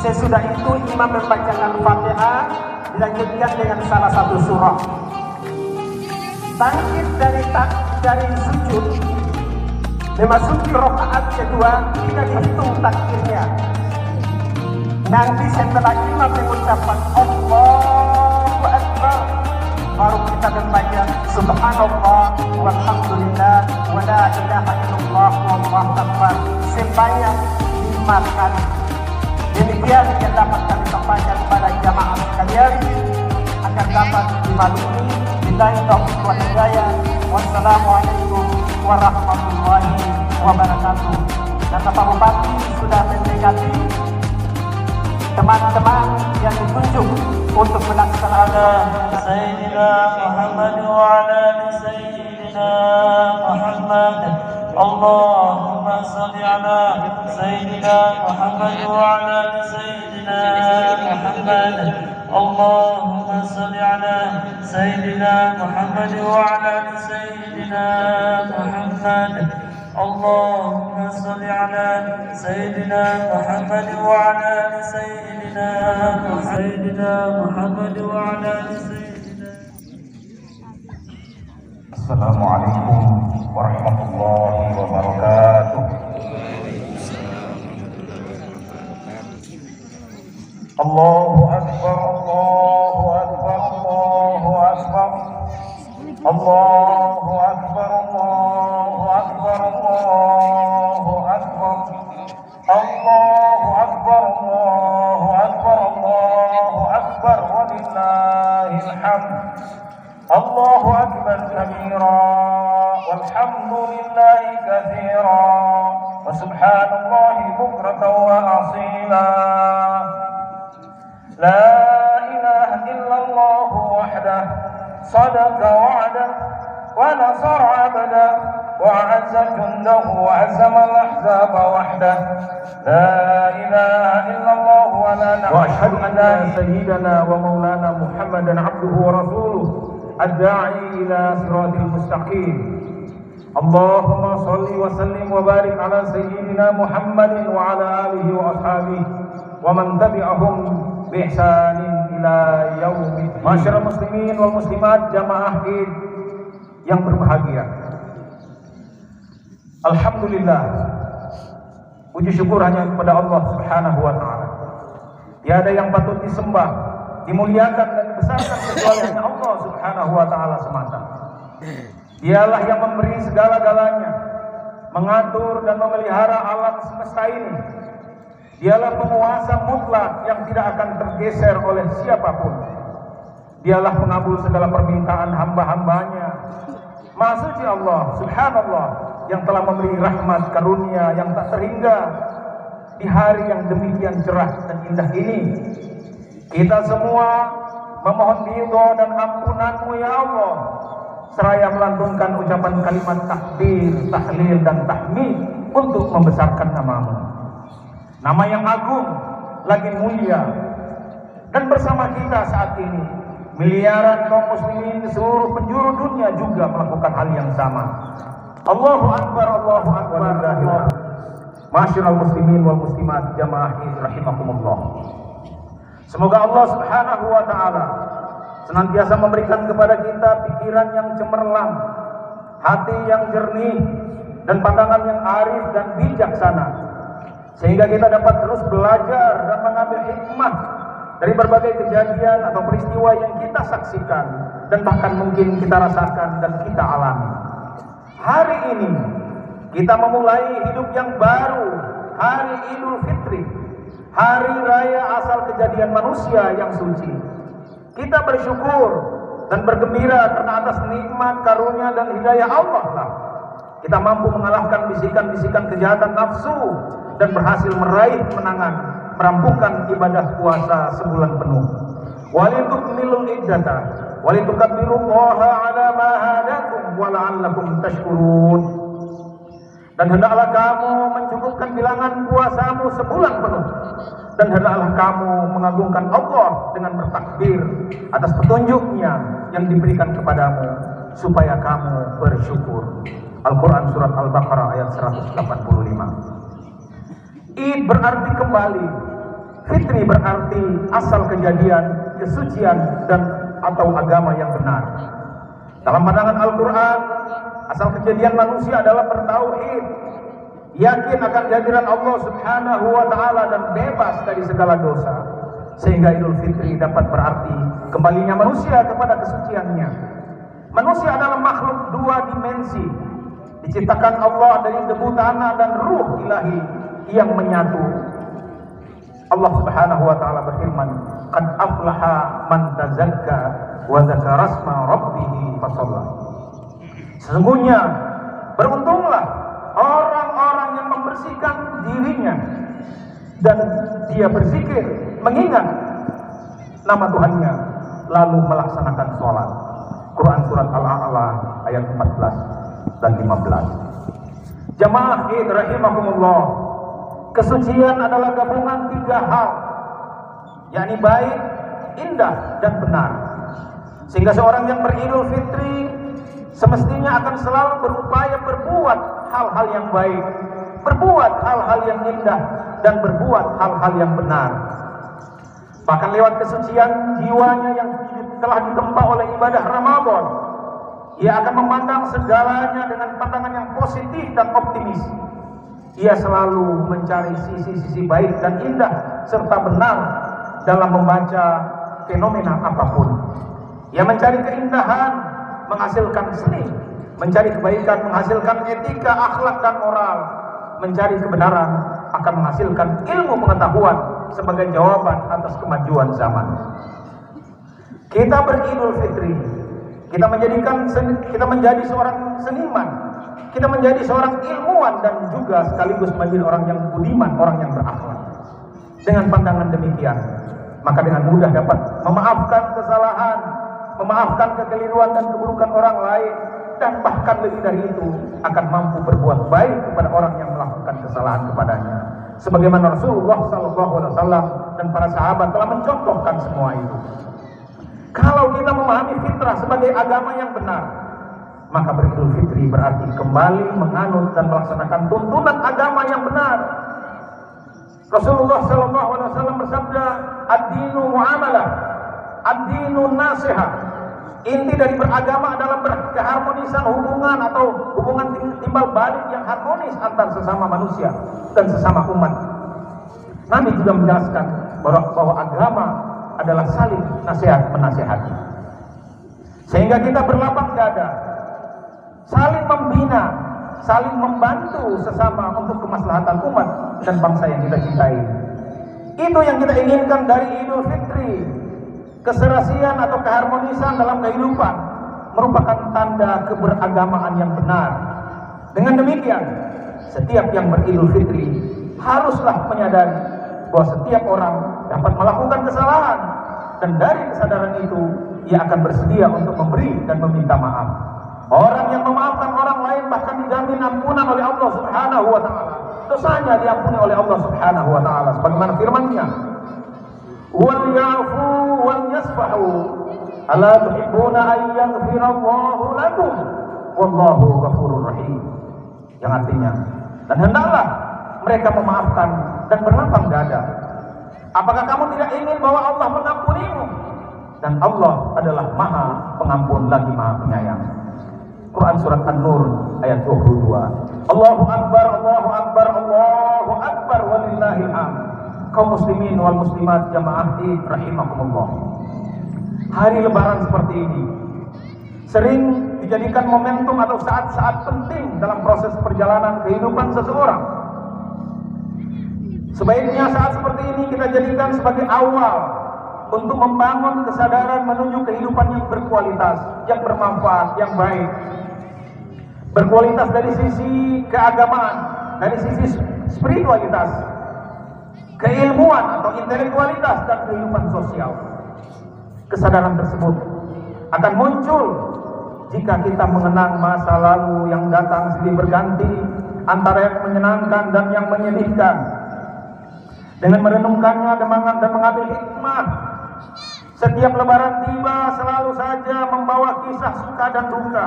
Sesudah itu imam membacakan Fatihah, dilanjutkan dengan salah satu surah. Bangkit dari sujud, memasuki rakaat kedua, tidak dihitung takbirnya. Nanti setelah imam mengucapkan Allahu Akbar, baru kita membaca Subhanallah walhamdulillah wa la ilaha illallah wallahu akbar sebanyak 5 kali. Demikian yang dapat kami sampaikan kepada jamaah sekalian agar dapat dimaklumi. Billahi taufiq wal hidayah. Wassalamualaikum warahmatullahi wabarakatuh. Dan Bapak Bupati sudah mendekati teman-teman yang ditunjuk untuk melaksanakan Sayyidina Muhammad wa ala Sayyidina Muhammad. Allahumma salli ala Sayyidina Muhammad wa ala Sayyidina Muhammad. Allahumma salli ala Sayyidina Muhammad wa ala Sayyidina Muhammad. Allahumma salli ala Sayyidina Muhammad wa ala Sayyidina Muhammad wa ala Sayyidina. Assalamualaikum warahmatullahi wabarakatuh. Allahu Akbar, Allahu Akbar, Allahu Akbar, Allahu Akbar, Allahu Akbar, Allahu Akbar, Allahu Akbar, Allahu Akbar, Allahu Akbar, walillahil hamd. Allahu Akbar kabira, walhamdulillahi katsira, wa subhanallahi bukratan wa asila. La ilaha illallah wahdah, sadaqa wa'dah, wa nasara 'abdah, wa 'azza jundahu, wa 'azama al-ahzaba wahdah. La ilaha illallah wa la na'budu. Wa ashhadu anna sayyidana wa maulana Muhammadan 'abduhu wa rasuluh. الداعي إلى صراط المستقيم. اللهم صل وسلم وبارك على سيدنا محمد وعلى آله وأصحابه ومن تبعهم بإحسان إلى يوم الدين. Masyarakat muslimin wal muslimat jamaah Id yang berbahagia. Alhamdulillah, puji syukur hanya kepada Allah Subhanahu wa taala. Tiada yang patut disembah, dimuliakan dan dibesarkan kecuali hanya Allah Subhanahu wa taala semata. Dialah yang memberi segala-galanya, mengatur dan memelihara alam semesta ini. Dialah penguasa mutlak yang tidak akan tergeser oleh siapapun. Dialah pengabul segala permintaan hamba-hambanya. Maha suci Allah Subhanallah yang telah memberi rahmat karunia yang tak terhingga di hari yang demikian cerah dan indah ini. Kita semua memohon ridho dan ampunan-Mu ya Allah, seraya melantunkan ucapan kalimat takbir, tahlil dan tahmid untuk membesarkan nama-Mu. Nama yang agung, lagi mulia. Dan bersama kita saat ini miliaran kaum muslimin di seluruh penjuru dunia juga melakukan hal yang sama. Allahu Akbar, Allahu Akbar. Masyarul muslimin wal muslimat jamaah rahimakumullah. Semoga Allah Subhanahu wa taala senantiasa memberikan kepada kita pikiran yang cemerlang, hati yang jernih, dan pandangan yang arif dan bijaksana, sehingga kita dapat terus belajar dan mengambil hikmah dari berbagai kejadian atau peristiwa yang kita saksikan dan bahkan mungkin kita rasakan dan kita alami. Hari ini kita memulai hidup yang baru, hari Idul Fitri, hari raya asal kejadian manusia yang suci. Kita bersyukur dan bergembira karena atas nikmat, karunia dan hidayah Allah lah kita mampu mengalahkan bisikan-bisikan kejahatan nafsu dan berhasil meraih kemenangan, merampungkan ibadah puasa sebulan penuh. Walitukmilul iddata walitukabbirullaha ala ma hadakum wa la'allakum tashkurun. Dan hendaklah kamu mencukupkan bilangan puasamu sebulan penuh, dan hendaklah kamu mengagungkan Allah dengan bertakbir atas petunjuknya yang diberikan kepadamu, supaya kamu bersyukur. Al-Quran surat Al-Baqarah ayat 185. Id berarti kembali, fitri berarti asal kejadian, kesucian dan atau agama yang benar. Dalam pandangan Al-Quran, asal kejadian manusia adalah bertauhid, yakin akan kehadiran Allah Subhanahu wa Ta'ala dan bebas dari segala dosa. Sehingga Idul Fitri dapat berarti kembalinya manusia kepada kesuciannya. Manusia adalah makhluk dua dimensi, diciptakan Allah dari debu tanah dan ruh ilahi yang menyatu. Allah Subhanahu wa Ta'ala berfirman, "Qad aflaha man tazakka wa dzakara asma rabbih fasalla." Sesungguhnya beruntunglah orang-orang yang membersihkan dirinya dan dia berzikir, mengingat nama Tuhannya, lalu melaksanakan sholat. Quran surat Al-A'la ayat 14 dan 15. Jamaah Id rahimakumullah, kesucian adalah gabungan tiga hal, yakni baik, indah, dan benar. Sehingga seorang yang beridul fitri semestinya akan selalu berupaya berbuat hal-hal yang baik, berbuat hal-hal yang indah, dan berbuat hal-hal yang benar. Bahkan lewat kesucian jiwanya yang telah ditempa oleh ibadah Ramadan, ia akan memandang segalanya dengan pandangan yang positif dan optimis. Ia selalu mencari sisi-sisi baik dan indah serta benar dalam membaca fenomena apapun. Ia mencari keindahan menghasilkan seni, mencari kebaikan menghasilkan etika, akhlak, dan moral, mencari kebenaran akan menghasilkan ilmu pengetahuan sebagai jawaban atas kemajuan zaman. Kita beridul fitri, kita menjadi seorang seniman, kita menjadi seorang ilmuwan, dan juga sekaligus menjadi orang yang budiman, orang yang berakhlak. Dengan pandangan demikian, maka dengan mudah dapat memaafkan kesalahan, memaafkan kekeliruan dan keburukan orang lain, dan bahkan lebih dari itu akan mampu berbuat baik kepada orang yang melakukan kesalahan kepadanya. Sebagaimana Rasulullah SAW dan para sahabat telah mencontohkan semua itu. Kalau kita memahami fitrah sebagai agama yang benar, maka beridul fitri berarti kembali menganut dan melaksanakan tuntunan agama yang benar. Rasulullah SAW bersabda, "Ad-dinu muamalah, ad-dinu nasihat." Inti dari beragama adalah keharmonisan hubungan atau hubungan timbal balik yang harmonis antar sesama manusia dan sesama umat. Nabi juga menjelaskan bahwa agama adalah saling nasihat menasihati. Sehingga kita berlapang dada, saling membina, saling membantu sesama untuk kemaslahatan umat dan bangsa yang kita cintai. Itu yang kita inginkan dari Idul Fitri. Keserasian atau keharmonisan dalam kehidupan merupakan tanda keberagamaan yang benar. Dengan demikian, setiap yang beridul fitri haruslah menyadari bahwa setiap orang dapat melakukan kesalahan, dan dari kesadaran itu ia akan bersedia untuk memberi dan meminta maaf. Orang yang memaafkan orang lain bahkan dijamin ampunan oleh Allah Subhanahu wa Ta'ala. Dosanya diampuni oleh Allah Subhanahu wa Ta'ala sebagaimana firman-Nya, "Wal ya'fu wal yasfahu, ala tuhibbuna an yaghfirallahu lakum, wallahu ghafurur rahim." Yang artinya, dan hendaklah mereka memaafkan dan berlapang dada. Apakah kamu tidak ingin bahwa Allah mengampunimu? Dan Allah adalah Maha Pengampun lagi Maha Penyayang. Quran surat An-Nur ayat 22. Allahu Akbar, Allahu Akbar, Allahu Akbar, walillahil hamd. Kaum muslimin wal muslimat jamaah Id rahimakumullah. Hari lebaran seperti ini sering dijadikan momentum atau saat-saat penting dalam proses perjalanan kehidupan seseorang. Sebaiknya saat seperti ini kita jadikan sebagai awal untuk membangun kesadaran menuju kehidupan yang berkualitas, yang bermanfaat, yang baik. Berkualitas dari sisi keagamaan, dari sisi spiritualitas, keilmuan atau intelektualitas, dan kehidupan sosial. Kesadaran tersebut akan muncul jika kita mengenang masa lalu yang datang silih berganti antara yang menyenangkan dan yang menyedihkan. Dengan merenungkannya dan mengambil hikmah, Setiap lebaran tiba selalu saja membawa kisah suka dan duka.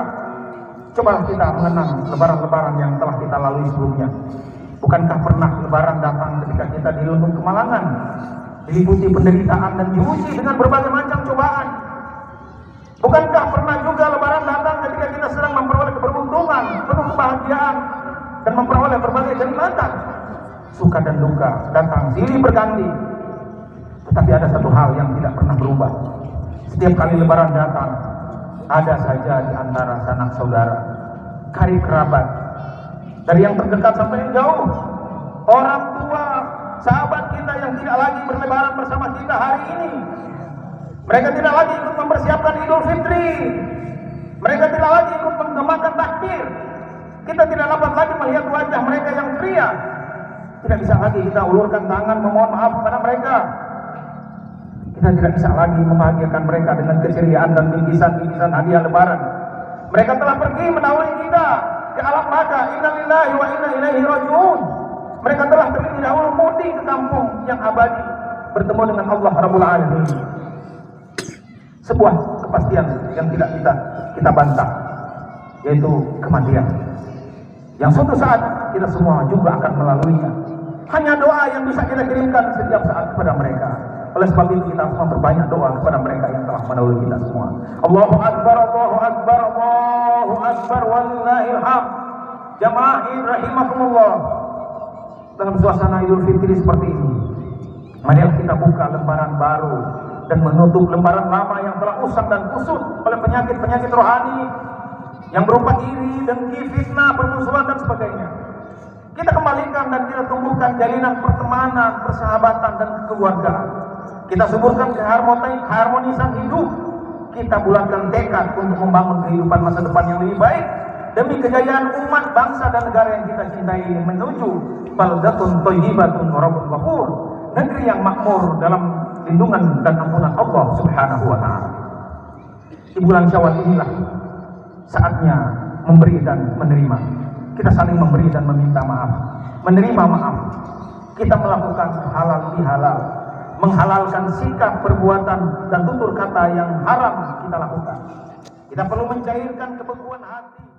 Coba kita mengenang lebaran-lebaran yang telah kita lalui sebelumnya. Bukankah pernah lebaran datang ketika kita dilundung kemalangan, diliputi penderitaan dan diuji dengan berbagai macam cobaan? Bukankah pernah juga lebaran datang ketika kita sedang memperoleh keberuntungan, penuh kebahagiaan, dan memperoleh berbagai kenikmatan? Suka dan duka datang silih berganti. Tetapi ada satu hal yang tidak pernah berubah. Setiap kali lebaran datang, ada saja di antara sanak saudara, karib kerabat, dari yang terdekat sampai yang jauh, orang tua, sahabat kita yang tidak lagi berlebaran bersama kita hari ini. Mereka tidak lagi ikut mempersiapkan Idul Fitri. Mereka tidak lagi ikut menggemakan takbir. Kita tidak dapat lagi melihat wajah mereka yang ceria. Tidak bisa lagi kita ulurkan tangan memohon maaf kepada mereka. Kita tidak bisa lagi membahagiakan mereka dengan keceriaan dan bingkisan-bingkisan hadiah lebaran. Mereka telah pergi mendahului kita ke alam baka. Inna lillahi wa inna ilaihi raji'un. Mereka telah terlebih dahulu mudik ke kampung yang abadi, bertemu dengan Allah Rabbul Alamin. Sebuah kepastian yang tidak kita bantah, yaitu kematian, yang suatu saat kita semua juga akan melaluinya. Hanya doa yang bisa kita kirimkan setiap saat kepada mereka. Oleh sebab itu kita harus memperbanyak doa kepada mereka yang telah mendahului kita semua. Allahu Akbar, Allahu Akbar, Allahu Akbar, wallahil hamd. Jamaah rahimakumullah. Dalam suasana Idul Fitri seperti ini, marilah kita buka lembaran baru dan menutup lembaran lama yang telah usang dan kusut oleh penyakit-penyakit rohani yang berupa iri, dengki, fitnah, permusuhan dan sebagainya. Kita kembalikan dan kita tumbuhkan jalinan pertemanan, persahabatan dan kekeluargaan. Kita suburkan keharmonisan hidup. Kita bulatkan tekad untuk membangun kehidupan masa depan yang lebih baik demi kejayaan umat, bangsa dan negara yang kita cintai ini menuju baldatun thayyibatun wa rabbun ghafur, negeri yang makmur dalam lindungan dan ampunan Allah Subhanahu wa taala. Di bulan Syawal inilah saatnya memberi dan menerima. Kita saling memberi dan meminta maaf, menerima maaf. Kita melakukan halal bihalal, menghalalkan sikap, perbuatan dan tutur kata yang haram kita lakukan. Kita perlu mencairkan kebekuan hati.